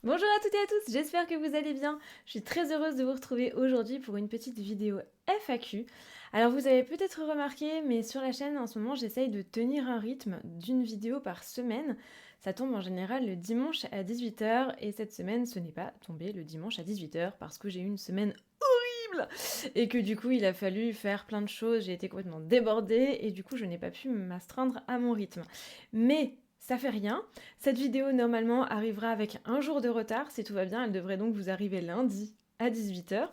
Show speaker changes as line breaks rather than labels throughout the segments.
Bonjour à toutes et à tous, j'espère que vous allez bien. Je suis très heureuse de vous retrouver aujourd'hui pour une petite vidéo FAQ. Alors vous avez peut-être remarqué, mais sur la chaîne en ce moment j'essaye de tenir un rythme d'une vidéo par semaine. Ça tombe en général le dimanche à 18h et cette semaine ce n'est pas tombé le dimanche à 18h parce que j'ai eu une semaine horrible et que du coup il a fallu faire plein de choses, j'ai été complètement débordée et du coup je n'ai pas pu m'astreindre à mon rythme. Mais ça fait rien. Cette vidéo normalement arrivera avec un jour de retard. Si tout va bien, elle devrait donc vous arriver lundi à 18h.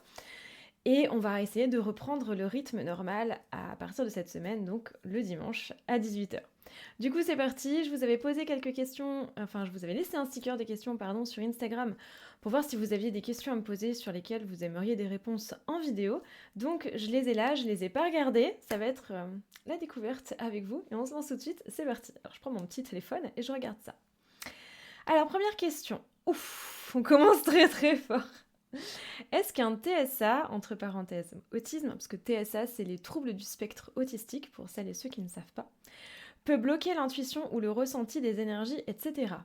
Et on va essayer de reprendre le rythme normal à partir de cette semaine, donc le dimanche à 18h. Du coup, c'est parti. Je vous avais posé quelques questions, enfin, je vous avais laissé un sticker de questions, pardon, sur Instagram pour voir si vous aviez des questions à me poser sur lesquelles vous aimeriez des réponses en vidéo. Donc, je les ai là, je les ai pas regardées. Ça va être la découverte avec vous et on se lance tout de suite. C'est parti. Alors, je prends mon petit téléphone et je regarde ça. Alors, première question. Ouf, on commence très très fort. Est-ce qu'un TSA, entre parenthèses, autisme, parce que TSA, c'est les troubles du spectre autistique, pour celles et ceux qui ne savent pas, peut bloquer l'intuition ou le ressenti des énergies, etc.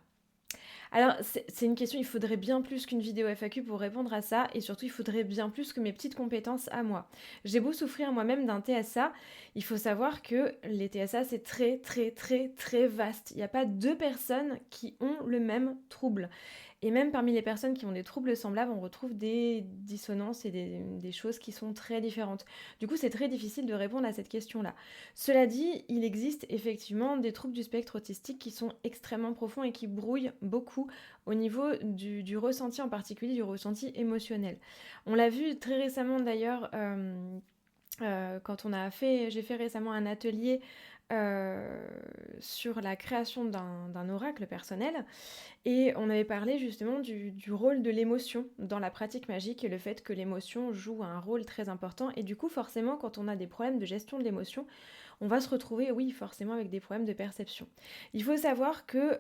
Alors, c'est une question, il faudrait bien plus qu'une vidéo FAQ pour répondre à ça, et surtout, il faudrait bien plus que mes petites compétences à moi. J'ai beau souffrir moi-même d'un TSA, il faut savoir que les TSA, c'est très, très, très, très vaste. Il n'y a pas deux personnes qui ont le même trouble. Et même parmi les personnes qui ont des troubles semblables, on retrouve des dissonances et des choses qui sont très différentes. Du coup, c'est très difficile de répondre à cette question-là. Cela dit, il existe effectivement des troubles du spectre autistique qui sont extrêmement profonds et qui brouillent beaucoup au niveau du ressenti, en particulier du ressenti émotionnel. On l'a vu très récemment d'ailleurs. Quand j'ai fait récemment un atelier sur la création d'un oracle personnel et on avait parlé justement du rôle de l'émotion dans la pratique magique et le fait que l'émotion joue un rôle très important et du coup forcément quand on a des problèmes de gestion de l'émotion, on va se retrouver oui forcément avec des problèmes de perception. Il faut savoir que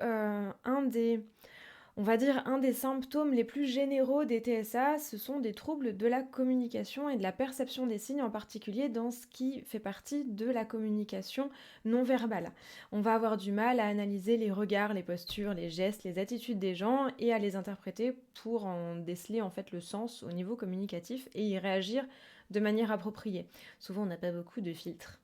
on va dire un des symptômes les plus généraux des TSA, ce sont des troubles de la communication et de la perception des signes, en particulier dans ce qui fait partie de la communication non verbale. On va avoir du mal à analyser les regards, les postures, les gestes, les attitudes des gens et à les interpréter pour en déceler en fait le sens au niveau communicatif et y réagir de manière appropriée. Souvent, on n'a pas beaucoup de filtres.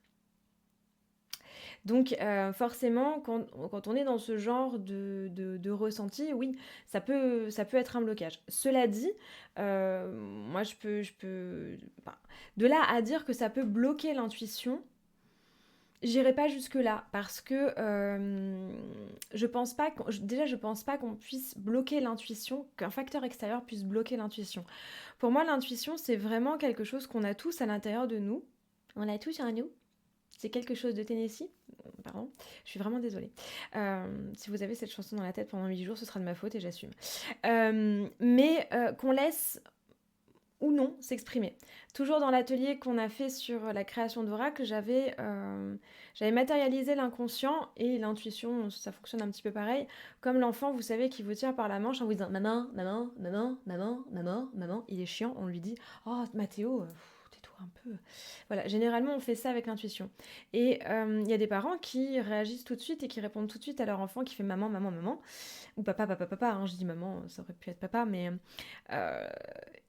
Donc forcément, quand on est dans ce genre de ressenti, oui, ça peut être un blocage. Cela dit, moi enfin, de là à dire que ça peut bloquer l'intuition, j'irai pas jusque-là, parce que je pense pas, déjà je pense pas qu'on puisse bloquer l'intuition, qu'un facteur extérieur puisse bloquer l'intuition. Pour moi, l'intuition, c'est vraiment quelque chose qu'on a tous à l'intérieur de nous. On l'a tous en nous. C'est quelque chose de Tennessee. Pardon, je suis vraiment désolée. Si vous avez cette chanson dans la tête pendant 8 jours, ce sera de ma faute et j'assume. Mais qu'on laisse ou non s'exprimer. Toujours dans l'atelier qu'on a fait sur la création d'oracle, j'avais matérialisé l'inconscient et l'intuition, ça fonctionne un petit peu pareil. Comme l'enfant, vous savez, qui vous tire par la manche en vous disant maman, maman, maman, maman, maman, maman, il est chiant, on lui dit oh Mathéo, tais-toi un peu. Voilà, généralement on fait ça avec l'intuition. Et il y a des parents qui réagissent tout de suite et qui répondent tout de suite à leur enfant qui fait maman, maman, maman, ou papa, papa, papa, hein, je dis maman, ça aurait pu être papa, mais euh,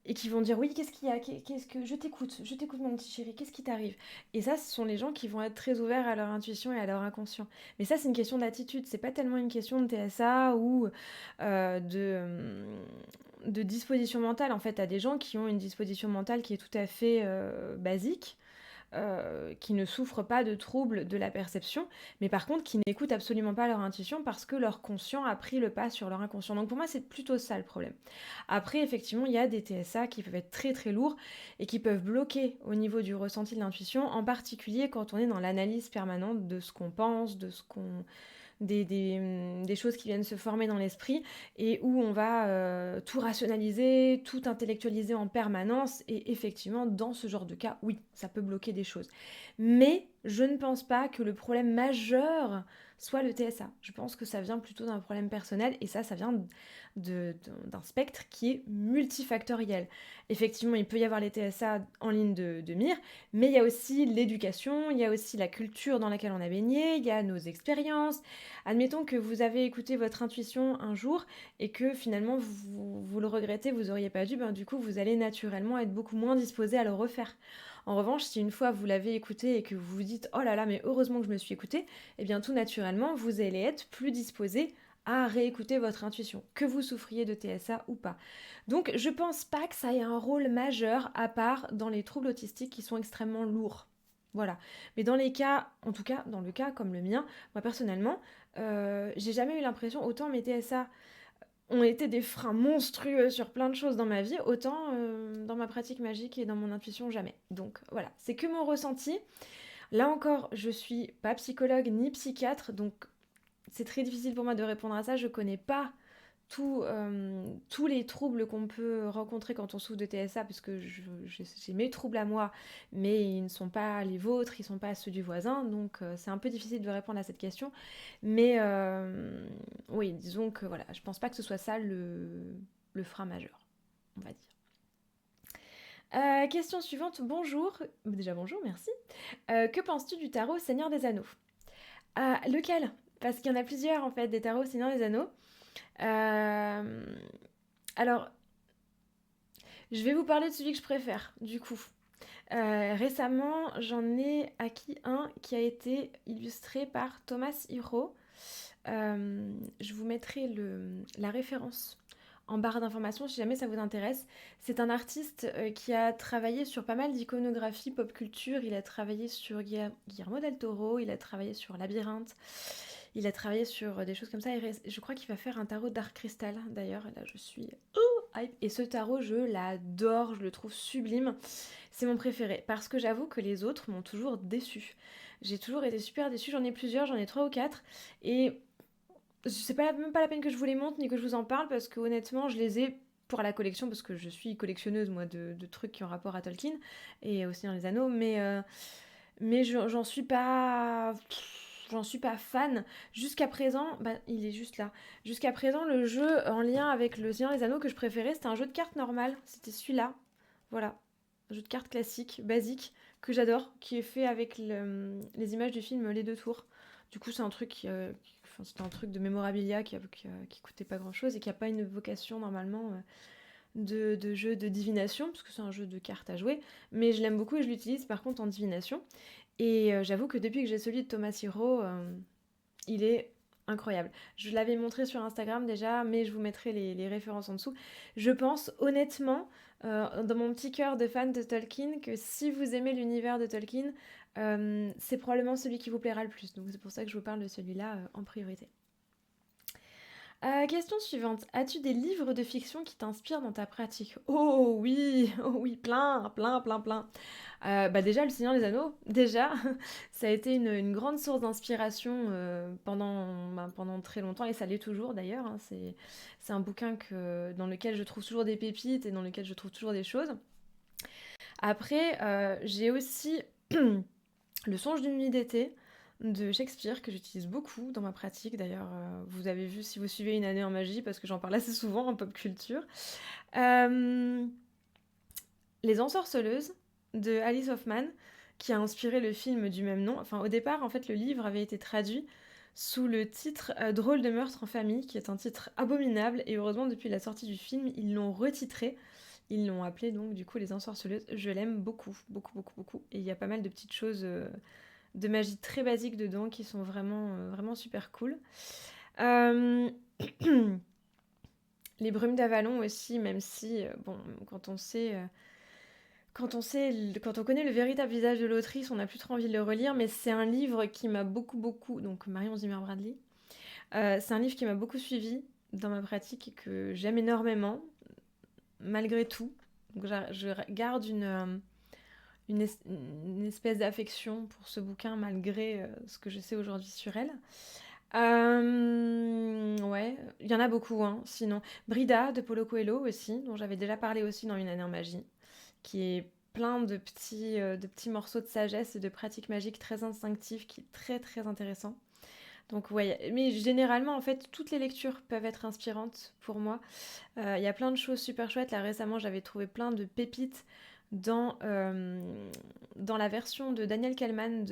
et qui vont dire oui, qu'est-ce qu'il y a, qu'est-ce que je t'écoute mon petit chéri, qu'est-ce qui t'arrive? Et ça, ce sont les gens qui vont être très ouverts à leur intuition et à leur inconscient. Mais ça, c'est une question d'attitude, c'est pas tellement une question de TSA ou de disposition mentale. En fait, t'as des gens qui ont une disposition mentale qui est tout à fait basique, qui ne souffrent pas de troubles de la perception, mais par contre qui n'écoutent absolument pas leur intuition parce que leur conscient a pris le pas sur leur inconscient. Donc pour moi, c'est plutôt ça le problème. Après, effectivement, il y a des TSA qui peuvent être très très lourds et qui peuvent bloquer au niveau du ressenti de l'intuition, en particulier quand on est dans l'analyse permanente de ce qu'on pense, de ce qu'on des choses qui viennent se former dans l'esprit et où on va tout rationaliser, tout intellectualiser en permanence. Et effectivement, dans ce genre de cas, oui, ça peut bloquer des choses. Mais je ne pense pas que le problème majeur soit le TSA. Je pense que ça vient plutôt d'un problème personnel et ça vient d'un spectre qui est multifactoriel. Effectivement, il peut y avoir les TSA en ligne de mire, mais il y a aussi l'éducation, il y a aussi la culture dans laquelle on a baigné, il y a nos expériences. Admettons que vous avez écouté votre intuition un jour et que finalement vous le regrettez, vous auriez pas dû, ben du coup vous allez naturellement être beaucoup moins disposé à le refaire. En revanche, si une fois vous l'avez écouté et que vous vous dites oh là là mais heureusement que je me suis écouté, eh bien tout naturellement vous allez être plus disposé à réécouter votre intuition, que vous souffriez de TSA ou pas. Donc je pense pas que ça ait un rôle majeur à part dans les troubles autistiques qui sont extrêmement lourds. Voilà. Mais dans les cas, en tout cas dans le cas comme le mien, moi personnellement, j'ai jamais eu l'impression, autant mes TSA ont été des freins monstrueux sur plein de choses dans ma vie, autant dans ma pratique magique et dans mon intuition, jamais. Donc voilà, c'est que mon ressenti. Là encore, je suis pas psychologue ni psychiatre, donc c'est très difficile pour moi de répondre à ça. Je connais pas tous les troubles qu'on peut rencontrer quand on souffre de TSA, parce que j'ai mes troubles à moi, mais ils ne sont pas les vôtres, ils ne sont pas ceux du voisin, donc c'est un peu difficile de répondre à cette question. Mais oui, disons que voilà, je pense pas que ce soit ça le frein majeur, on va dire. Question suivante, bonjour. Déjà bonjour, merci. Que penses-tu du tarot Seigneur des Anneaux? Lequel? Parce qu'il y en a plusieurs en fait, des tarots Seigneur des Anneaux. Euh, Alors, je vais vous parler de celui que je préfère, du coup. Récemment, j'en ai acquis un qui a été illustré par Thomas Hiro. Je vous mettrai la référence en barre d'informations si jamais ça vous intéresse. C'est un artiste qui a travaillé sur pas mal d'iconographie pop culture. Il a travaillé sur Guillermo del Toro, il a travaillé sur Labyrinthe, il a travaillé sur des choses comme ça. Et je crois qu'il va faire un tarot Dark Crystal d'ailleurs. Là, je suis hype. Et ce tarot, je l'adore, je le trouve sublime. C'est mon préféré parce que j'avoue que les autres m'ont toujours déçue. J'ai toujours été super déçue. J'en ai plusieurs, j'en ai 3 ou 4. Et c'est même pas la peine que je vous les montre ni que je vous en parle parce que honnêtement, je les ai pour la collection parce que je suis collectionneuse moi de trucs qui ont rapport à Tolkien et aussi dans les anneaux, mais j'en suis pas. J'en suis pas fan. Jusqu'à présent, bah, il est juste là. Jusqu'à présent, le jeu en lien avec le Seigneur des Anneaux que je préférais, c'était un jeu de cartes normal. C'était celui-là. Voilà. Un jeu de cartes classique, basique, que j'adore, qui est fait avec les images du film Les Deux Tours. Du coup, c'est un truc enfin, c'était un truc de mémorabilia qui coûtait pas grand chose et qui a pas une vocation normalement de jeu de divination, parce que c'est un jeu de cartes à jouer, mais je l'aime beaucoup et je l'utilise par contre en divination. Et j'avoue que depuis que j'ai celui de Thomas Hiro, il est incroyable. Je l'avais montré sur Instagram déjà, mais je vous mettrai les références en dessous. Je pense honnêtement, dans mon petit cœur de fan de Tolkien, que si vous aimez l'univers de Tolkien, c'est probablement celui qui vous plaira le plus. Donc c'est pour ça que je vous parle de celui-là en priorité. Question suivante. As-tu des livres de fiction qui t'inspirent dans ta pratique? Oh oui, plein, plein, plein, plein. Bah déjà, Le Seigneur des Anneaux, déjà, ça a été une grande source d'inspiration pendant très longtemps, et ça l'est toujours d'ailleurs, hein. C'est un bouquin dans lequel je trouve toujours des pépites et dans lequel je trouve toujours des choses. Après, j'ai aussi Le Songe d'une nuit d'été de Shakespeare que j'utilise beaucoup dans ma pratique. D'ailleurs, vous avez vu si vous suivez Une année en magie parce que j'en parle assez souvent en pop culture. Euh, Les Ensorceleuses de Alice Hoffman qui a inspiré le film du même nom. Enfin, au départ, en fait, le livre avait été traduit sous le titre Drôle de meurtre en famille, qui est un titre abominable. Et heureusement, depuis la sortie du film, ils l'ont retitré. Ils l'ont appelé donc du coup Les Ensorceleuses. Je l'aime beaucoup, beaucoup, beaucoup, beaucoup. Et il y a pas mal de petites choses de magie très basiques dedans qui sont vraiment, vraiment super cool. Euh, Les Brumes d'Avalon aussi, même si, bon, quand on sait, quand on connaît le véritable visage de l'autrice, on n'a plus trop envie de le relire, mais c'est un livre qui m'a beaucoup, beaucoup, donc Marion Zimmer Bradley, c'est un livre qui m'a beaucoup suivi dans ma pratique et que j'aime énormément, malgré tout. Donc je garde une espèce d'affection pour ce bouquin malgré ce que je sais aujourd'hui sur elle. Ouais, il y en a beaucoup, hein, sinon. Brida de Paulo Coelho aussi, dont j'avais déjà parlé aussi dans Une année en magie, qui est plein de petits morceaux de sagesse et de pratiques magiques très instinctives, qui est très très intéressant. Donc ouais, mais généralement, en fait, toutes les lectures peuvent être inspirantes pour moi. Il y a plein de choses super chouettes. Là, récemment, j'avais trouvé plein de pépites dans, dans la version de Daniel Kellman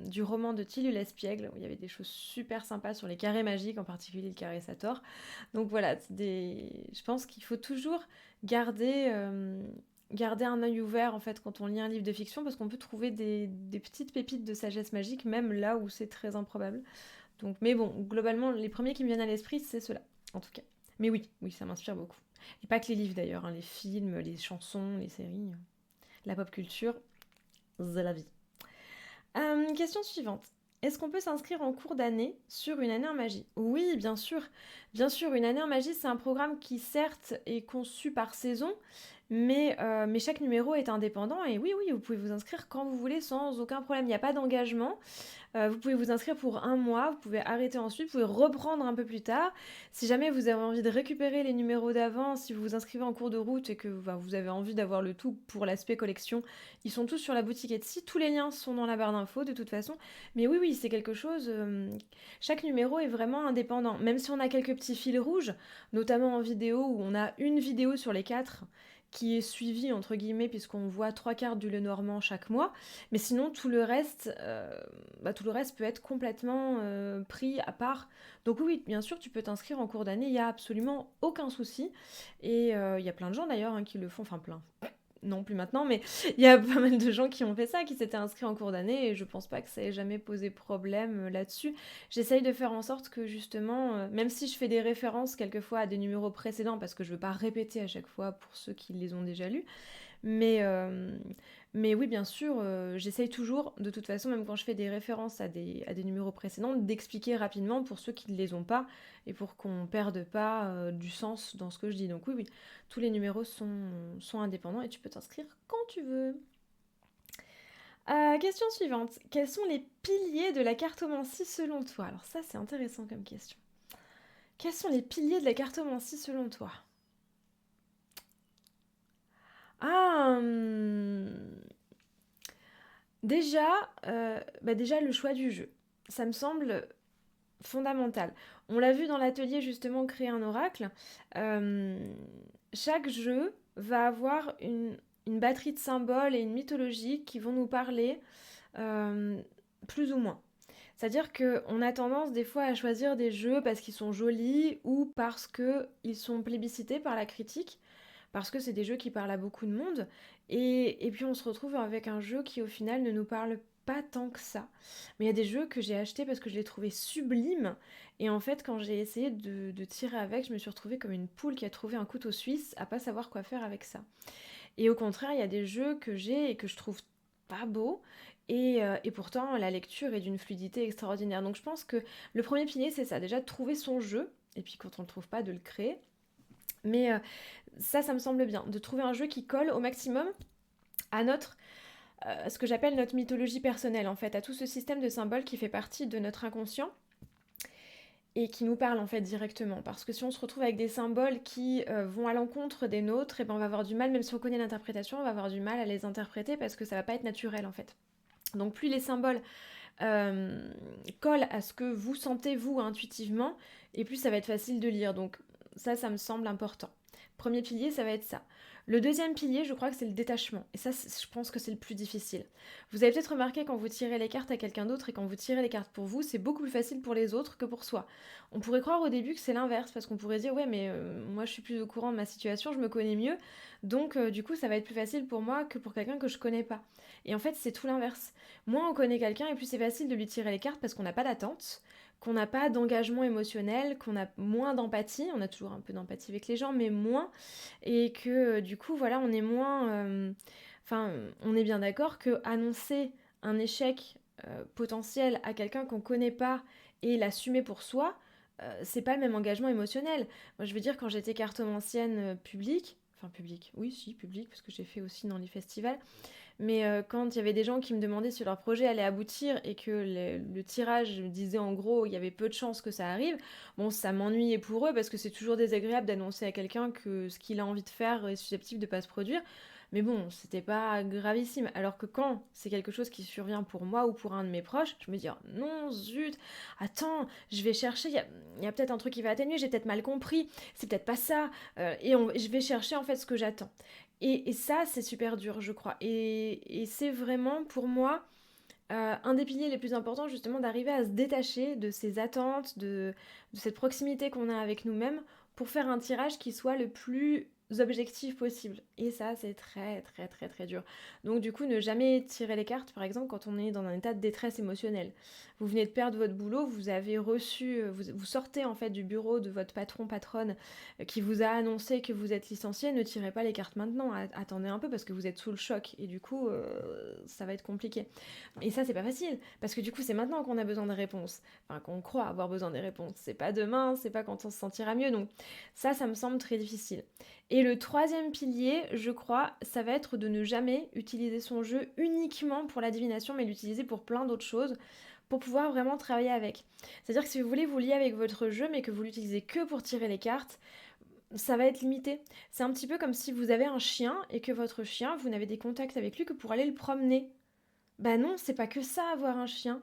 du roman de Till Espiègle, où il y avait des choses super sympas sur les carrés magiques, en particulier le carré Sator. Donc voilà, je pense qu'il faut toujours garder, garder un œil ouvert en fait quand on lit un livre de fiction, parce qu'on peut trouver des petites pépites de sagesse magique, même là où c'est très improbable. Donc, mais bon, globalement, les premiers qui me viennent à l'esprit, c'est ceux-là, en tout cas. Mais oui, oui, ça m'inspire beaucoup. Et pas que les livres d'ailleurs, hein, les films, les chansons, les séries, la pop culture, c'est la vie. Question suivante. Est-ce qu'on peut s'inscrire en cours d'année sur une année en magie? Oui, bien sûr. Bien sûr, une année en magie, c'est un programme qui certes est conçu par saison, mais chaque numéro est indépendant. Et oui, oui, vous pouvez vous inscrire quand vous voulez sans aucun problème. Il n'y a pas d'engagement. Vous pouvez vous inscrire pour un mois, vous pouvez arrêter ensuite, vous pouvez reprendre un peu plus tard. Si jamais vous avez envie de récupérer les numéros d'avant, si vous vous inscrivez en cours de route et que vous avez envie d'avoir le tout pour l'aspect collection, ils sont tous sur la boutique Etsy. Tous les liens sont dans la barre d'infos de toute façon. Mais oui, oui, c'est quelque chose... chaque numéro est vraiment indépendant. Même si on a quelques petits fils rouges, notamment en vidéo, où on a une vidéo sur les 4 qui est suivie, entre guillemets, puisqu'on voit 3 cartes du Lenormand chaque mois. Mais sinon, tout le reste peut être complètement pris à part. Donc oui, bien sûr, tu peux t'inscrire en cours d'année, il n'y a absolument aucun souci. Et il y a plein de gens d'ailleurs qui le font, enfin plein. Non, plus maintenant, mais il y a pas mal de gens qui ont fait ça, qui s'étaient inscrits en cours d'année, et je pense pas que ça ait jamais posé problème là-dessus. J'essaye de faire en sorte que justement, même si je fais des références quelquefois à des numéros précédents, parce que je veux pas répéter à chaque fois pour ceux qui les ont déjà lus, mais, euh, mais oui, bien sûr, j'essaye toujours, de toute façon, même quand je fais des références à des numéros précédents, d'expliquer rapidement pour ceux qui ne les ont pas et pour qu'on ne perde pas du sens dans ce que je dis. Donc oui, oui, tous les numéros sont indépendants et tu peux t'inscrire quand tu veux. Question suivante. Quels sont les piliers de la cartomancie selon toi? Alors ça, c'est intéressant comme question. Quels sont les piliers de la cartomancie selon toi? Ah, déjà, déjà le choix du jeu. Ça me semble fondamental. On l'a vu dans l'atelier justement créer un oracle. Euh, Chaque jeu va avoir une batterie de symboles et une mythologie qui vont nous parler euh, plus ou moins. C'est-à-dire qu'on a tendance des fois à choisir des jeux parce qu'ils sont jolis ou parce qu'ils sont plébiscités par la critique, parce que c'est des jeux qui parlent à beaucoup de monde. Et puis on se retrouve avec un jeu qui au final ne nous parle pas tant que ça. Mais il y a des jeux que j'ai achetés parce que je les trouvais sublimes. Et en fait, quand j'ai essayé de tirer avec, je me suis retrouvée comme une poule qui a trouvé un couteau suisse à pas savoir quoi faire avec ça. Et au contraire, il y a des jeux que j'ai et que je trouve pas beaux. Et pourtant, la lecture est d'une fluidité extraordinaire. Donc je pense que le premier pilier, c'est ça. Déjà, de trouver son jeu. Et puis quand on ne le trouve pas, de le créer. Mais ça me semble bien. De trouver un jeu qui colle au maximum à ce que j'appelle notre mythologie personnelle, en fait, à tout ce système de symboles qui fait partie de notre inconscient et qui nous parle en fait directement. Parce que si on se retrouve avec des symboles qui vont à l'encontre des nôtres, et ben on va avoir du mal, même si on connaît l'interprétation, on va avoir du mal à les interpréter parce que ça va pas être naturel en fait. Donc plus les symboles collent à ce que vous sentez vous intuitivement, et plus ça va être facile de lire. Donc ça me semble important. Premier pilier, ça va être ça. Le deuxième pilier, je crois que c'est le détachement. Et ça, je pense que c'est le plus difficile. Vous avez peut-être remarqué quand vous tirez les cartes à quelqu'un d'autre et quand vous tirez les cartes pour vous, c'est beaucoup plus facile pour les autres que pour soi. On pourrait croire au début que c'est l'inverse, parce qu'on pourrait dire, ouais, mais moi je suis plus au courant de ma situation, je me connais mieux, donc du coup ça va être plus facile pour moi que pour quelqu'un que je connais pas. Et en fait, c'est tout l'inverse. Moins on connaît quelqu'un et plus c'est facile de lui tirer les cartes parce qu'on n'a pas d'attente, qu'on n'a pas d'engagement émotionnel, qu'on a moins d'empathie, on a toujours un peu d'empathie avec les gens, mais moins, et que du coup, voilà, on est moins... Enfin, on est bien d'accord que annoncer un échec potentiel à quelqu'un qu'on connaît pas et l'assumer pour soi, c'est pas le même engagement émotionnel. Moi, je veux dire, quand j'étais cartomancienne publique, enfin publique, oui, si, publique, parce que j'ai fait aussi dans les festivals, mais quand il y avait des gens qui me demandaient si leur projet allait aboutir et que le tirage disait en gros il y avait peu de chances que ça arrive, bon ça m'ennuyait pour eux parce que c'est toujours désagréable d'annoncer à quelqu'un que ce qu'il a envie de faire est susceptible de pas se produire. Mais bon, c'était pas gravissime. Alors que quand c'est quelque chose qui survient pour moi ou pour un de mes proches, je me dis, oh non, zut, attends, je vais chercher, il y a peut-être un truc qui va atténuer, j'ai peut-être mal compris, c'est peut-être pas ça. Je vais chercher en fait ce que j'attends. Et ça, c'est super dur, je crois. Et c'est vraiment pour moi un des piliers les plus importants, justement, d'arriver à se détacher de ces attentes, de cette proximité qu'on a avec nous-mêmes pour faire un tirage qui soit le plus objectif possible. Et ça, c'est très, très, très, très dur. Donc, du coup, ne jamais tirer les cartes, par exemple, quand on est dans un état de détresse émotionnelle. Vous venez de perdre votre boulot, vous avez reçu, vous sortez en fait du bureau de votre patron, patronne, qui vous a annoncé que vous êtes licencié, ne tirez pas les cartes maintenant, attendez un peu parce que vous êtes sous le choc et du coup, ça va être compliqué. Et ça, c'est pas facile, parce que du coup, c'est maintenant qu'on a besoin de réponses. Enfin, qu'on croit avoir besoin des réponses. C'est pas demain, c'est pas quand on se sentira mieux. Donc, ça me semble très difficile. Et le troisième pilier, je crois, ça va être de ne jamais utiliser son jeu uniquement pour la divination, mais l'utiliser pour plein d'autres choses, pour pouvoir vraiment travailler avec. C'est-à-dire que si vous voulez vous lier avec votre jeu, mais que vous l'utilisez que pour tirer les cartes, ça va être limité. C'est un petit peu comme si vous avez un chien et que votre chien, vous n'avez des contacts avec lui que pour aller le promener. Bah non, c'est pas que ça avoir un chien.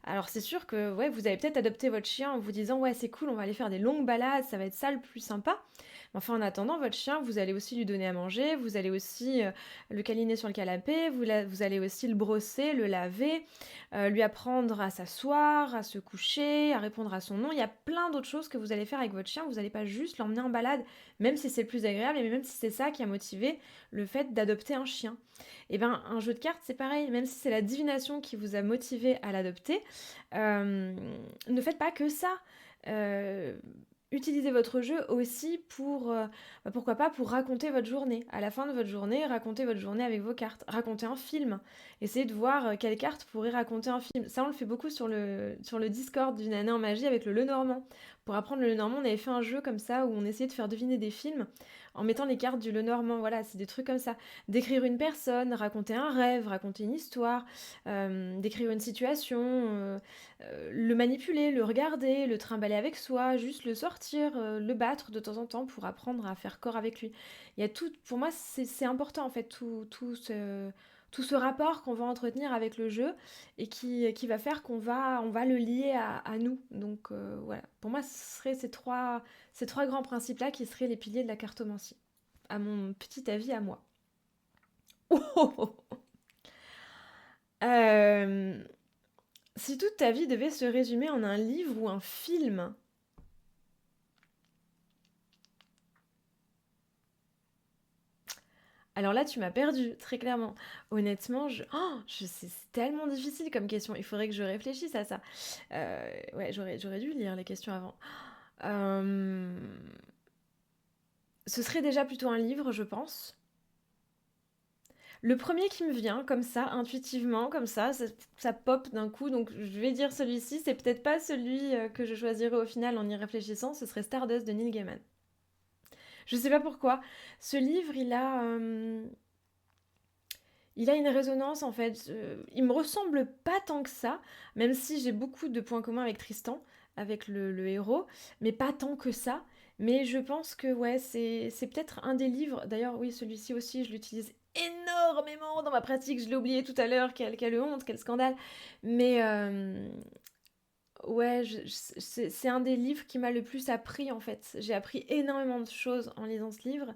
Alors c'est sûr que ouais, vous avez peut-être adopté votre chien en vous disant ouais c'est cool, on va aller faire des longues balades, ça va être ça le plus sympa. Mais enfin en attendant, votre chien, vous allez aussi lui donner à manger, vous allez aussi le câliner sur le canapé, vous allez aussi le brosser, le laver, lui apprendre à s'asseoir, à se coucher, à répondre à son nom. Il y a plein d'autres choses que vous allez faire avec votre chien, vous n'allez pas juste l'emmener en balade, même si c'est le plus agréable et même si c'est ça qui a motivé le fait d'adopter un chien. Et bien, un jeu de cartes, c'est pareil, même si c'est la divination qui vous a motivé à l'adopter, ne faites pas que ça. Euh, Utilisez votre jeu aussi pour, pourquoi pas, pour raconter votre journée. À la fin de votre journée, racontez votre journée avec vos cartes. Racontez un film. Essayez de voir quelle carte pourrait raconter un film. Ça, on le fait beaucoup sur le Discord d'une année en magie avec le Lenormand. Pour apprendre le Lenormand, on avait fait un jeu comme ça où on essayait de faire deviner des films en mettant les cartes du Lenormand. Voilà, c'est des trucs comme ça. Décrire une personne, raconter un rêve, raconter une histoire, décrire une situation, le manipuler, le regarder, le trimballer avec soi, juste le sortir, le battre de temps en temps pour apprendre à faire corps avec lui. Il y a tout, pour moi, c'est important en fait, tout ce rapport qu'on va entretenir avec le jeu et qui va faire on va le lier à nous. Donc voilà, pour moi, ce seraient ces trois grands principes-là qui seraient les piliers de la cartomancie, à mon petit avis à moi. Euh, Si toute ta vie devait se résumer en un livre ou un film, alors là tu m'as perdu, très clairement. Honnêtement, c'est tellement difficile comme question. Il faudrait que je réfléchisse à ça. Ouais, j'aurais dû lire les questions avant. Euh, Ce serait déjà plutôt un livre, je pense. Le premier qui me vient, comme ça, intuitivement, comme ça pop d'un coup, donc je vais dire celui-ci. C'est peut-être pas celui que je choisirais au final en y réfléchissant, ce serait Stardust de Neil Gaiman. Je sais pas pourquoi. Ce livre, il a une résonance en fait. Il me ressemble pas tant que ça, même si j'ai beaucoup de points communs avec Tristan, avec le héros, mais pas tant que ça. Mais je pense que ouais, c'est peut-être un des livres. D'ailleurs, oui, celui-ci aussi, je l'utilise énormément dans ma pratique. Je l'ai oublié tout à l'heure. Quelle honte, quel scandale. Mais ouais, c'est un des livres qui m'a le plus appris en fait. J'ai appris énormément de choses en lisant ce livre.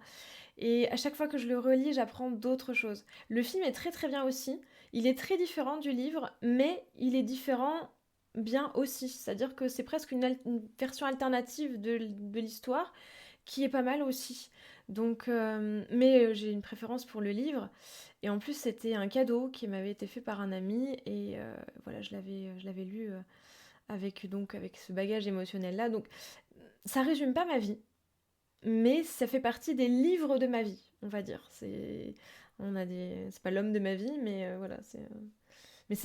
Et à chaque fois que je le relis, j'apprends d'autres choses. Le film est très très bien aussi. Il est très différent du livre, mais il est différent bien aussi. C'est-à-dire que c'est presque une version alternative de l'histoire qui est pas mal aussi. Donc, mais j'ai une préférence pour le livre. Et en plus, c'était un cadeau qui m'avait été fait par un ami. Et voilà, je l'avais lu avec ce bagage émotionnel là. Donc, ça résume pas ma vie, mais ça fait partie des livres de ma vie, on va dire. C'est pas l'homme de ma vie, mais voilà, mais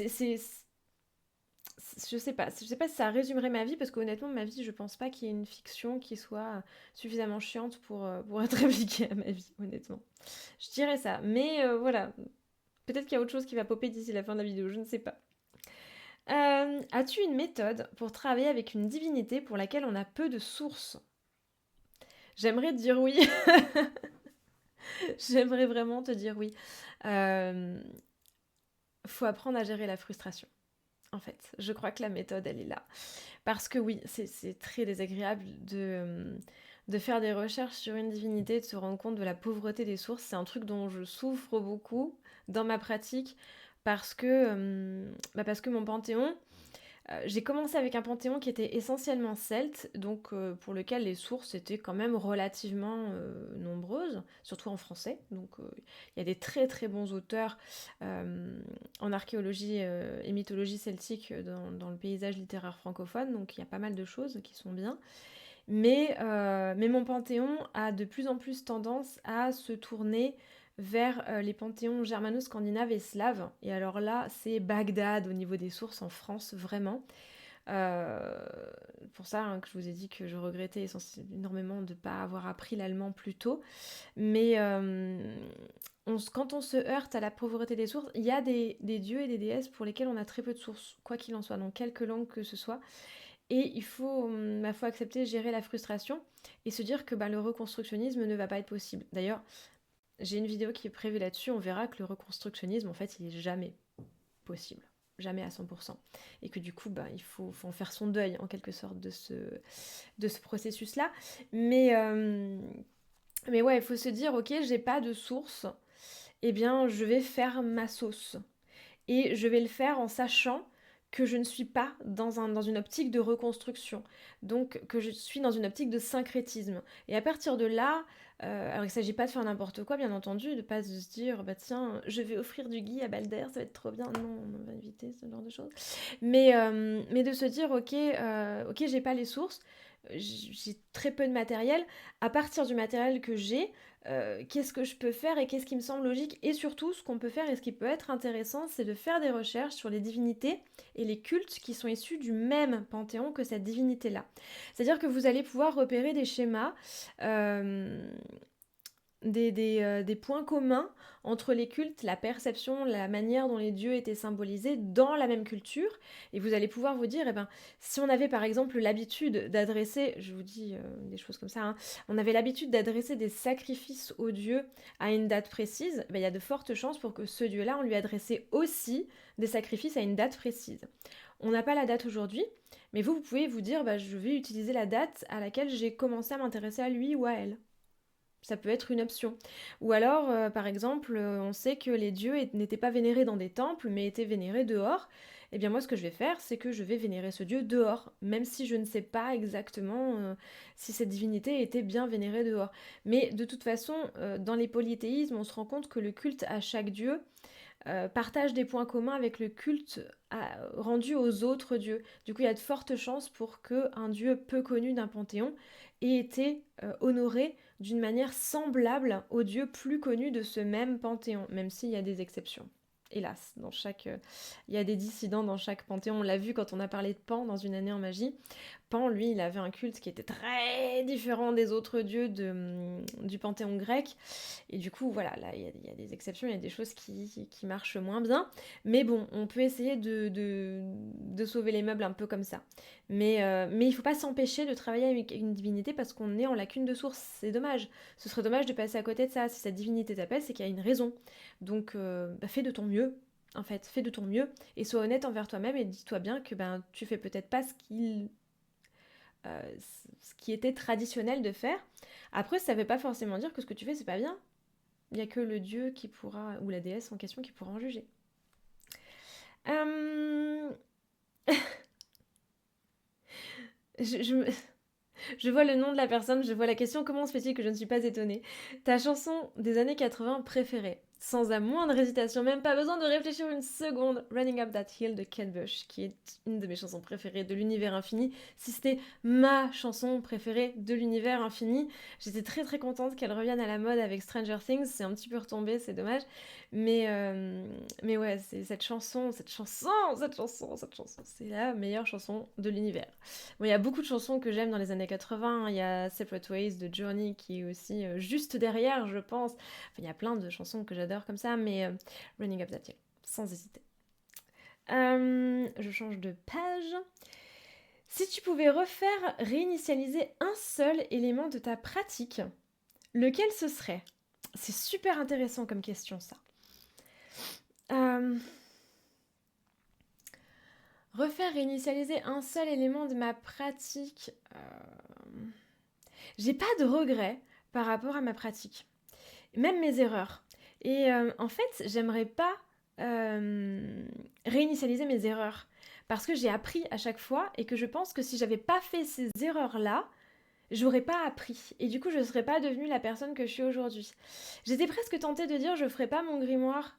je sais pas si ça résumerait ma vie, parce qu'honnêtement, ma vie, je pense pas qu'il y ait une fiction qui soit suffisamment chiante pour être appliquée à ma vie, honnêtement. Je dirais ça, mais voilà, peut-être qu'il y a autre chose qui va popper d'ici la fin de la vidéo, je ne sais pas. As-tu une méthode pour travailler avec une divinité pour laquelle on a peu de sources? J'aimerais dire oui. J'aimerais vraiment te dire oui. Euh, Faut apprendre à gérer la frustration. En fait, je crois que la méthode, elle est là. Parce que oui, c'est très désagréable de faire des recherches sur une divinité, de se rendre compte de la pauvreté des sources. C'est un truc dont je souffre beaucoup dans ma pratique parce que mon panthéon, j'ai commencé avec un panthéon qui était essentiellement celte, donc pour lequel les sources étaient quand même relativement nombreuses, surtout en français. Donc il y a des très très bons auteurs en archéologie et mythologie celtique dans le paysage littéraire francophone, donc il y a pas mal de choses qui sont bien. Mais mon panthéon a de plus en plus tendance à se tourner vers les panthéons germano-scandinaves et slaves. Et alors là, c'est Bagdad au niveau des sources en France, vraiment. Euh, pour ça hein, que je vous ai dit que je regrettais énormément de ne pas avoir appris l'allemand plus tôt. Mais quand on se heurte à la pauvreté des sources, il y a des dieux et des déesses pour lesquels on a très peu de sources, quoi qu'il en soit, dans quelque langue que ce soit. Et faut accepter, gérer la frustration et se dire que bah, le reconstructionnisme ne va pas être possible. D'ailleurs, j'ai une vidéo qui est prévue là-dessus, on verra que le reconstructionnisme, en fait, il est jamais possible. Jamais à 100%. Et que du coup, bah, faut en faire son deuil, en quelque sorte, de ce processus-là. Mais ouais, il faut se dire, ok, j'ai pas de source, eh bien, je vais faire ma sauce. Et je vais le faire en sachant que je ne suis pas dans une optique de reconstruction, donc que je suis dans une optique de syncrétisme. Et à partir de là, alors il ne s'agit pas de faire n'importe quoi, bien entendu, de ne pas se dire, bah tiens, je vais offrir du gui à Balder, ça va être trop bien. Non, on va éviter ce genre de choses. Mais de se dire, ok, j'ai pas les sources, j'ai très peu de matériel. À partir du matériel que j'ai, qu'est-ce que je peux faire et qu'est-ce qui me semble logique. Et surtout, ce qu'on peut faire et ce qui peut être intéressant, c'est de faire des recherches sur les divinités et les cultes qui sont issus du même panthéon que cette divinité-là. C'est-à-dire que vous allez pouvoir repérer des schémas, euh, des points communs entre les cultes, la perception, la manière dont les dieux étaient symbolisés dans la même culture. Et vous allez pouvoir vous dire, eh ben, si on avait par exemple l'habitude d'adresser, je vous dis des choses comme ça, hein, on avait l'habitude d'adresser des sacrifices aux dieux à une date précise, ben, il y a de fortes chances pour que ce dieu-là, on lui adressait aussi des sacrifices à une date précise. On n'a pas la date aujourd'hui, mais vous pouvez vous dire, bah, je vais utiliser la date à laquelle j'ai commencé à m'intéresser à lui ou à elle. Ça peut être une option. Ou alors, par exemple, on sait que les dieux n'étaient pas vénérés dans des temples, mais étaient vénérés dehors. Eh bien moi, ce que je vais faire, c'est que je vais vénérer ce dieu dehors, même si je ne sais pas exactement si cette divinité était bien vénérée dehors. Mais de toute façon, dans les polythéismes, on se rend compte que le culte à chaque dieu partage des points communs avec le culte rendu aux autres dieux. Du coup, il y a de fortes chances pour qu'un dieu peu connu d'un panthéon ait été honoré d'une manière semblable aux dieux plus connus de ce même panthéon, même s'il y a des exceptions. Hélas, il y a des dissidents dans chaque panthéon. On l'a vu quand on a parlé de Pan dans Une année en magie. Pan, lui, il avait un culte qui était très différent des autres dieux du panthéon grec. Et du coup, voilà, là, il y a des exceptions, il y a des choses qui marchent moins bien. Mais bon, on peut essayer de sauver les meubles un peu comme ça. Mais il ne faut pas s'empêcher de travailler avec une divinité parce qu'on est en lacune de source. C'est dommage. Ce serait dommage de passer à côté de ça. Si cette divinité t'appelle, c'est qu'il y a une raison. Donc, fais de ton mieux. En fait, fais de ton mieux et sois honnête envers toi-même et dis-toi bien que ben tu fais peut-être pas ce qui était traditionnel de faire. Après, ça ne veut pas forcément dire que ce que tu fais, c'est pas bien. Il n'y a que le dieu qui pourra, ou la déesse en question, qui pourra en juger. Euh... je, je, je vois le nom de la personne, je vois la question, comment se fait-il que je ne suis pas étonnée? Ta chanson des années 80 préférée? Sans la moindre hésitation, même pas besoin de réfléchir une seconde, Running Up That Hill de Kate Bush, qui est une de mes chansons préférées de l'univers infini. Si c'était ma chanson préférée de l'univers infini, j'étais très très contente qu'elle revienne à la mode avec Stranger Things. C'est un petit peu retombé, c'est dommage. Mais ouais, c'est cette chanson, c'est la meilleure chanson de l'univers. Bon, il y a beaucoup de chansons que j'aime dans les années 80. Il y a Separate Ways de Journey qui est aussi juste derrière, je pense. Enfin, il y a plein de chansons que j'adore comme ça, mais Running Up That Hill, sans hésiter. Je change de page. Si tu pouvais réinitialiser un seul élément de ta pratique, lequel ce serait? C'est super intéressant comme question, ça. Euh, Refaire réinitialiser un seul élément de ma pratique. J'ai pas de regrets par rapport à ma pratique, même mes erreurs. Et en fait, j'aimerais pas réinitialiser mes erreurs parce que j'ai appris à chaque fois et que je pense que si j'avais pas fait ces erreurs-là, j'aurais pas appris. Et du coup, je serais pas devenue la personne que je suis aujourd'hui. J'étais presque tentée de dire je ferais pas mon grimoire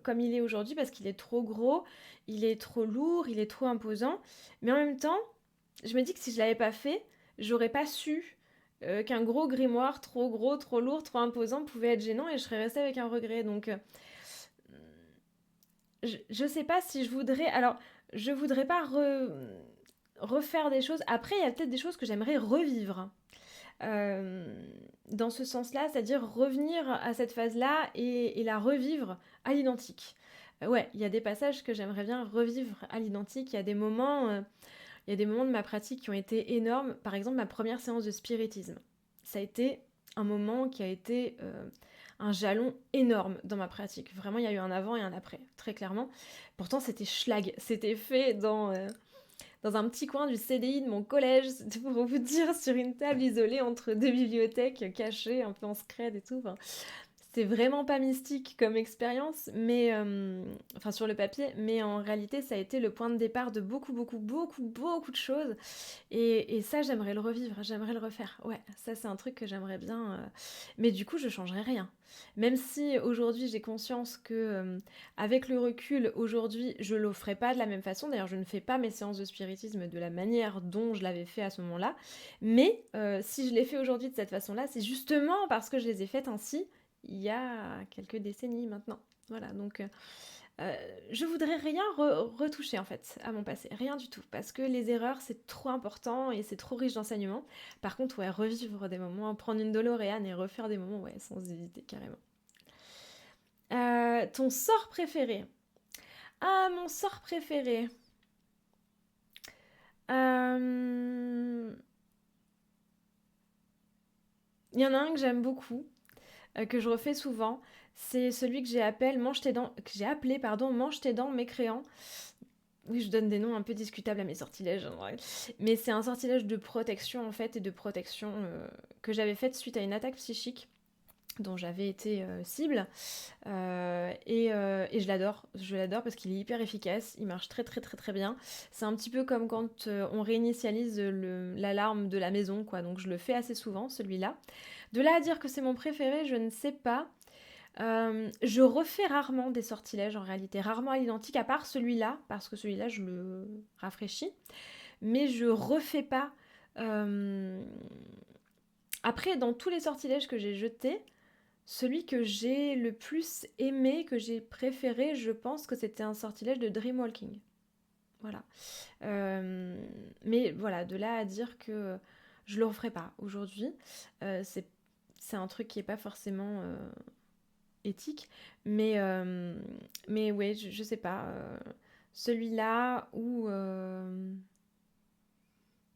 comme il est aujourd'hui parce qu'il est trop gros, il est trop lourd, il est trop imposant. Mais en même temps, je me dis que si je l'avais pas fait, j'aurais pas su qu'un gros grimoire trop gros, trop lourd, trop imposant pouvait être gênant et je serais restée avec un regret. Donc, je sais pas si je voudrais. Alors, je voudrais pas refaire des choses. Après, il y a peut-être des choses que j'aimerais revivre. Euh, Dans ce sens-là, c'est-à-dire revenir à cette phase-là et la revivre à l'identique. Ouais, il y a des passages que j'aimerais bien revivre à l'identique. Il y a des moments de ma pratique qui ont été énormes. Par exemple, ma première séance de spiritisme. Ça a été un moment qui a été un jalon énorme dans ma pratique. Vraiment, il y a eu un avant et un après, très clairement. Pourtant, c'était schlag. C'était fait dans un petit coin du CDI de mon collège, c'était pour vous dire, sur une table isolée entre deux bibliothèques cachées, un peu en scred et tout. Enfin, c'était vraiment pas mystique comme expérience, mais enfin sur le papier, mais en réalité ça a été le point de départ de beaucoup de choses. Et ça j'aimerais le revivre, j'aimerais le refaire. Ouais, ça c'est un truc que j'aimerais bien. Mais du coup je changerais rien. Même si aujourd'hui j'ai conscience que avec le recul aujourd'hui je le ferai pas de la même façon. D'ailleurs je ne fais pas mes séances de spiritisme de la manière dont je l'avais fait à ce moment-là. Mais si je les fais aujourd'hui de cette façon-là, c'est justement parce que je les ai faites ainsi il y a quelques décennies maintenant. Voilà, donc je voudrais rien retoucher en fait à mon passé, rien du tout, parce que les erreurs c'est trop important et c'est trop riche d'enseignements. Par contre, ouais, revivre des moments, prendre une DeLorean et refaire des moments, ouais, sans hésiter carrément. Ton sort préféré? Ah, mon sort préféré. Euh, Il y en a un que j'aime beaucoup, que je refais souvent. C'est celui que j'ai appelé pardon, mange tes dents mécréant. Oui, je donne des noms un peu discutables à mes sortilèges, en vrai. Mais c'est un sortilège de protection, en fait, et de protection que j'avais faite suite à une attaque psychique dont j'avais été cible. Et je l'adore. Je l'adore parce qu'il est hyper efficace. Il marche très, très, très, très bien. C'est un petit peu comme quand on réinitialise l'alarme de la maison, quoi. Donc je le fais assez souvent, celui-là. De là à dire que c'est mon préféré, je ne sais pas. Je refais rarement des sortilèges en réalité, rarement à l'identique, à part celui-là, parce que celui-là je le rafraîchis, mais je refais pas. euh, Après, dans tous les sortilèges que j'ai jetés, celui que j'ai le plus aimé, que j'ai préféré, je pense que c'était un sortilège de Dreamwalking. Voilà. Euh, mais voilà, de là à dire que je le referai pas aujourd'hui, c'est un truc qui est pas forcément éthique. Mais ouais, je sais pas. Celui-là ou.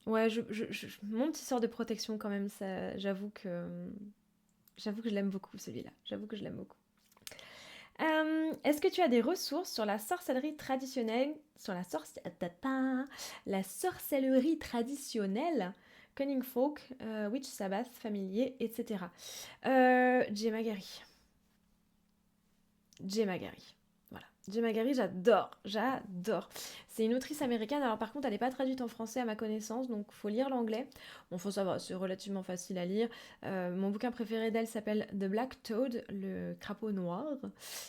Ouais, mon petit sort de protection quand même, ça, j'avoue que je l'aime beaucoup celui-là. J'avoue que je l'aime beaucoup. Est-ce que tu as des ressources sur la sorcellerie traditionnelle, la sorcellerie traditionnelle, Cunning Folk, Witch Sabbath, familier, etc. Gemma Gary. Gemma Gary. Voilà. Gemma Gary, j'adore. J'adore. C'est une autrice américaine. Alors, par contre, elle n'est pas traduite en français à ma connaissance, donc faut lire l'anglais. Bon, faut savoir, c'est relativement facile à lire. Mon bouquin préféré d'elle s'appelle The Black Toad, le crapaud noir.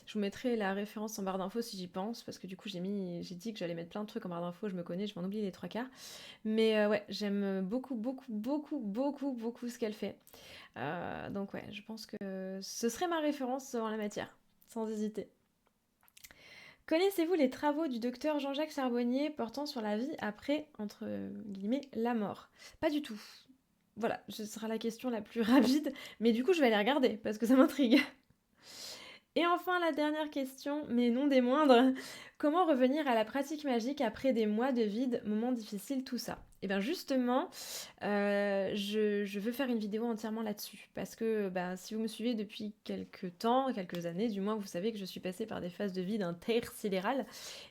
Je vous mettrai la référence en barre d'infos si j'y pense, parce que du coup, j'ai dit que j'allais mettre plein de trucs en barre d'infos. Je me connais, je vais en oublier les trois quarts. Mais ouais, j'aime beaucoup ce qu'elle fait. Donc ouais, je pense que ce serait ma référence en la matière, sans hésiter. Connaissez-vous les travaux du docteur Jean-Jacques Charbonnier portant sur la vie après, entre guillemets, la mort? Pas du tout. Voilà, ce sera la question la plus rapide, mais du coup je vais aller regarder parce que ça m'intrigue. Et enfin, la dernière question, mais non des moindres, comment revenir à la pratique magique après des mois de vide, moments difficiles, tout ça? Et bien justement, je veux faire une vidéo entièrement là-dessus. Parce que bah, si vous me suivez depuis quelques temps, quelques années, du moins, vous savez que je suis passée par des phases de vide intersidérales.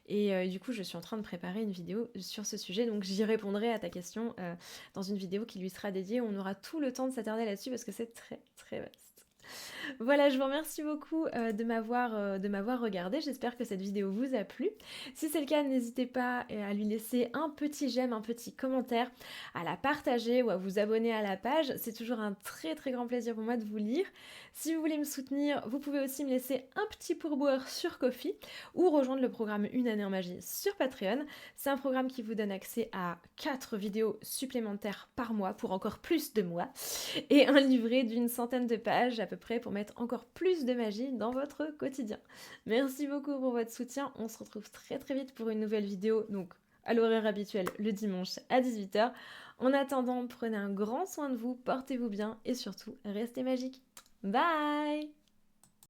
Et du coup, je suis en train de préparer une vidéo sur ce sujet. Donc j'y répondrai à ta question dans une vidéo qui lui sera dédiée. On aura tout le temps de s'attarder là-dessus parce que c'est très très vaste. Voilà, je vous remercie beaucoup de m'avoir regardé. J'espère que cette vidéo vous a plu. Si c'est le cas, n'hésitez pas à lui laisser un petit j'aime, un petit commentaire, à la partager ou à vous abonner à la page. C'est toujours un très très grand plaisir pour moi de vous lire. Si vous voulez me soutenir, vous pouvez aussi me laisser un petit pourboire sur Ko-fi ou rejoindre le programme Une année en magie sur Patreon. C'est un programme qui vous donne accès à 4 vidéos supplémentaires par mois pour encore plus de mois et un livret d'une centaine de pages à peu près pour mettre encore plus de magie dans votre quotidien. Merci beaucoup pour votre soutien. On se retrouve très très vite pour une nouvelle vidéo, donc à l'horaire habituel le dimanche à 18h. En attendant, prenez un grand soin de vous, portez-vous bien et surtout, restez magiques. Bye!